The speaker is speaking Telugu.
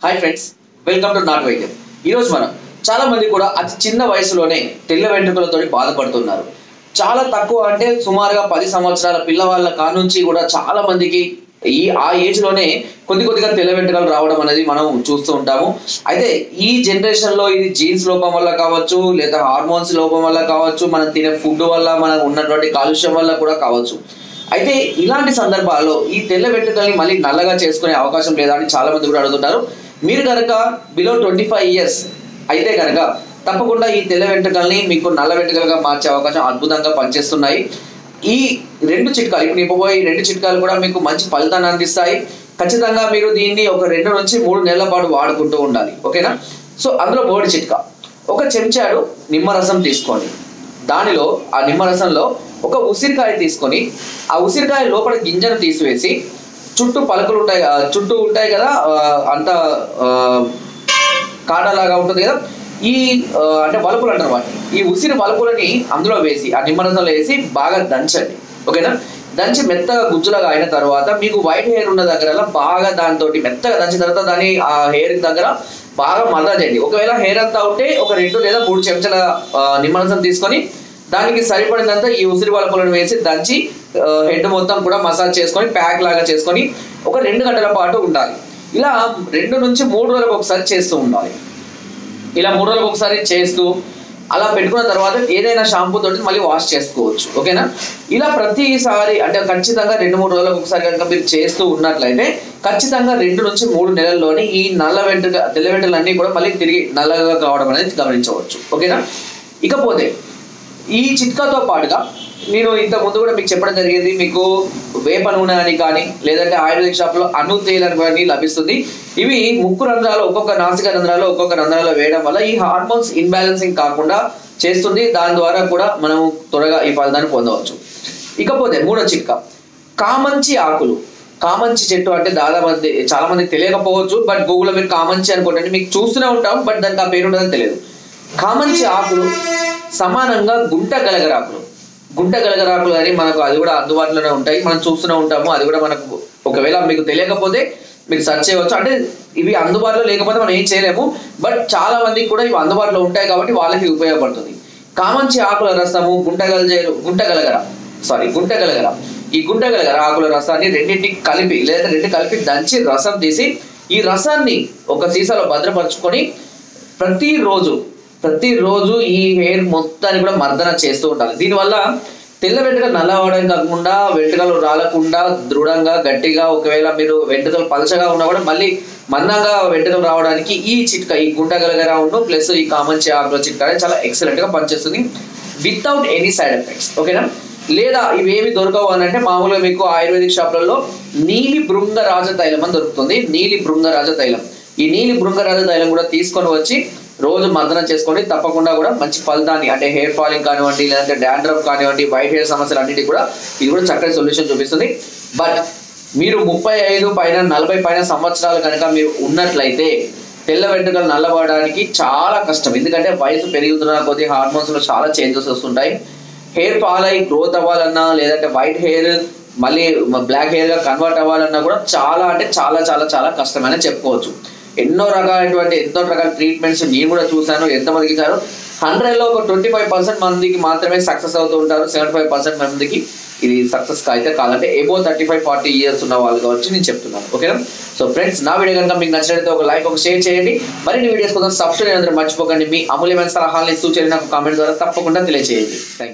Hi friends, welcome to not వైద్యం. ఈరోజు మనం చాలా మంది కూడా అతి చిన్న వయసులోనే తెల్ల వెంట్రుకలతో బాధపడుతున్నారు. చాలా తక్కువ అంటే సుమారుగా 10 సంవత్సరాల పిల్లవాళ్ళ కానుంచి కూడా చాలా మందికి ఆ ఏజ్ లోనే కొద్దిగా తెల్ల వెంట్రుకలు రావడం అనేది మనం చూస్తూ ఉంటాము. అయితే ఈ జనరేషన్ లో ఇది జీన్స్ లోపం వల్ల కావచ్చు, లేదా హార్మోన్స్ లోపం వల్ల కావచ్చు, మనం తినే ఫుడ్ వల్ల, మనకు ఉన్నటువంటి కాలుష్యం వల్ల కూడా కావచ్చు. అయితే ఇలాంటి సందర్భాల్లో ఈ తెల్ల వెంట్రుకల్ని మళ్ళీ నల్లగా చేసుకునే అవకాశం లేదా అని చాలా మంది కూడా అడుగుతుంటారు. మీరు కనుక బిలో 25 years అయితే కనుక తప్పకుండా ఈ తెల్ల వెంట్రుకల్ని మీకు నల్ల వెంట్రుకలుగా మార్చే అవకాశం అద్భుతంగా పనిచేస్తున్నాయి. ఈ రెండు చిట్కాలు, ఇప్పుడు ఇవ్వబోయే 2 చిట్కాలు కూడా మీకు మంచి ఫలితాన్ని అందిస్తాయి. ఖచ్చితంగా మీరు దీన్ని ఒక 2 నుంచి 3 నెలల పాటు వాడుకుంటూ ఉండాలి. ఓకేనా? సో అందులో మొదటి చిట్కా, ఒక చెంచాడు నిమ్మరసం తీసుకోండి. దానిలో ఆ నిమ్మరసంలో ఒక ఉసిరికాయ తీసుకొని ఆ ఉసిరికాయ లోపల గింజను తీసివేసి చుట్టూ పలుకులు ఉంటాయి, చుట్టూ ఉంటాయి కదా, అంత కాడలాగా ఉంటుంది కదా, ఈ అంటే వలుపులు అంటారు వాటిని. ఈ ఉసిరి వలుపులని అందులో వేసి ఆ నిమ్మరసంలో వేసి బాగా దంచండి. ఓకేనా? దంచి మెత్తగా గుజ్జులాగా అయిన తర్వాత మీకు వైట్ హెయిర్ ఉన్న దగ్గర బాగా దాంతో మెత్తగా దంచిన తర్వాత దాన్ని ఆ హెయిర్ దగ్గర బాగా మసాజ్ చేయండి. ఒకవేళ హెయిర్ అంతా ఉంటే ఒక 2 లేదా 3 చెంచాల నిమ్మరసం తీసుకొని దానికి సరిపడినంత ఈ ఉసిరి వలుపులను వేసి దంచి హెడ్ మొత్తం కూడా మసాజ్ చేసుకొని ప్యాక్ లాగా చేసుకొని ఒక 2 గంటల పాటు ఉండాలి. ఇలా 2 నుంచి 3 రోజులకు ఒకసారి చేస్తూ ఉండాలి. ఇలా 3 రోజులకు ఒకసారి చేస్తూ అలా పెట్టుకున్న తర్వాత ఏదైనా షాంపూ తోటి మళ్ళీ వాష్ చేసుకోవచ్చు. ఓకేనా? ఇలా ప్రతిసారి అంటే ఖచ్చితంగా 2-3 రోజులకు ఒకసారి కనుక మీరు చేస్తూ ఉన్నట్లయితే ఖచ్చితంగా 2 నుంచి 3 నెలల్లోనే ఈ తెల్ల వెంట్రుకలు అన్నీ కూడా మళ్ళీ తిరిగి నల్లగా కావడం అనేది గమనించవచ్చు. ఓకేనా? ఇకపోతే ఈ చిట్కాతో పాటుగా నేను ఇంత ముందు కూడా మీకు చెప్పడం జరిగింది, మీకు వేప నూనె అని కానీ లేదంటే ఆయుర్వేదిక్ షాప్లో అను తేల్ అని కానీ లభిస్తుంది. ఇవి ముక్కు రంధ్రాలు, ఒక్కొక్క నాసిక రంధ్రాలు ఒక్కొక్క రంధ్రాల్లో వేయడం వల్ల ఈ హార్మోన్స్ ఇన్బ్యాలెన్సింగ్ కాకుండా చేస్తుంది. దాని ద్వారా కూడా మనం త్వరగా ఈ ఫలితాన్ని పొందవచ్చు. ఇకపోతే మూడో చిట్కా, కామంచి ఆకులు. కామంచి చెట్టు అంటే చాలా మంది తెలియకపోవచ్చు, బట్ గూగుల్లో మీరు కామంచి అనుకోండి, మీకు చూస్తూనే ఉంటాం, బట్ దానికి ఆ పేరు ఉండదని తెలియదు. కామంచి ఆకులు సమానంగా గుంట గలగరాకులు అని మనకు అది కూడా అందుబాటులోనే ఉంటాయి, మనం చూస్తూనే ఉంటాము. అది కూడా మనకు ఒకవేళ మీకు తెలియకపోతే మీకు సెర్చ్ చేయవచ్చు. అంటే ఇవి అందుబాటులో లేకపోతే మనం ఏం చేయలేము, బట్ చాలా మందికి కూడా ఇవి అందుబాటులో ఉంటాయి కాబట్టి వాళ్ళకి ఉపయోగపడుతుంది. కామంచి ఆకుల రసము, గుంటగలగర ఈ గుంటగలగర ఆకుల రసాన్ని రెండింటికి కలిపి లేదా 2 కలిపి దంచి రసం తీసి ఈ రసాన్ని ఒక సీసాలో భద్రపరుచుకొని ప్రతిరోజు ఈ హెయిర్ మొత్తాన్ని కూడా మర్దన చేస్తూ ఉండాలి. దీనివల్ల తెల్ల వెంట్రుకలు నల్లవడం కాకుండా వెంట్రుకలు రాలకుండా దృఢంగా గట్టిగా, ఒకవేళ మీరు వెంట్రుకలు పలచగా ఉన్నా కూడా మళ్ళీ మందంగా వెంట్రుకలు రావడానికి ఈ చిట్కా, ఈ గుంటగలగర ప్లస్ ఈ కామంచి ఆకుల చిట్కా చాలా ఎక్సలెంట్ గా పనిచేస్తుంది వితౌట్ ఎనీ సైడ్ ఎఫెక్ట్స్. ఓకేనా? లేదా ఇవేమి దొరకవు అని అంటే మామూలుగా మీకు ఆయుర్వేదిక్ షాప్లలో నీలి భృంగరాజ తైలం అని దొరుకుతుంది. నీలి భృంగరాజ తైలం, ఈ నీలి భృంగరాజ తైలం కూడా తీసుకొని వచ్చి రోజు మర్దనం చేసుకోండి. తప్పకుండా కూడా మంచి ఫలితాన్ని, అంటే హెయిర్ ఫాలింగ్ కానివ్వండి, లేదంటే డాండ్రఫ్ కానివ్వండి, వైట్ హెయిర్ సమస్యలు అన్నిటికీ కూడా ఇది కూడా చక్కటి సొల్యూషన్ చూపిస్తుంది. బట్ మీరు 35 పైన 40 పైన సంవత్సరాలు కనుక మీరు ఉన్నట్లయితే తెల్ల వెంట్రుకలు నల్లబడడానికి చాలా కష్టం. ఎందుకంటే వయసు పెరుగుతున్న కొద్ది హార్మోన్స్ లో చాలా చేంజెస్ వస్తుంటాయి. హెయిర్ ఫాల్ అయ్యి గ్రోత్ అవ్వాలన్నా, లేదంటే వైట్ హెయిర్ మళ్ళీ బ్లాక్ హెయిర్ గా కన్వర్ట్ అవ్వాలన్నా కూడా చాలా అంటే చాలా చాలా చాలా కష్టమైన చెప్పుకోవచ్చు. ఎన్నో రకాల ట్రీట్మెంట్స్ నేను కూడా చూశాను. ఎంతమందికి ఇచ్చారు? 100లో ఒక 25% మందికి మాత్రమే సక్సెస్ అవుతూ ఉంటారు. 75% మందికి ఇది సక్సెస్ అయితే కాదంటే ఎబో 35-40 years ఉన్న వాళ్ళు కావచ్చు నేను చెప్తున్నాను. ఓకేనా? సో ఫ్రెండ్స్, నా వీడియో కనుక మీకు నచ్చినట్లయితే ఒక లైక్, ఒక షేర్ చేయండి. మరిన్ని వీడియోస్ కోసం సబ్స్క్రైబ్ అందరూ మర్చిపోకండి. మీ అమూల్యమైన సలహాలని, సూచనలు నాకు కామెంట్ ద్వారా తప్పకుండా తెలియజేయండి. Thank you.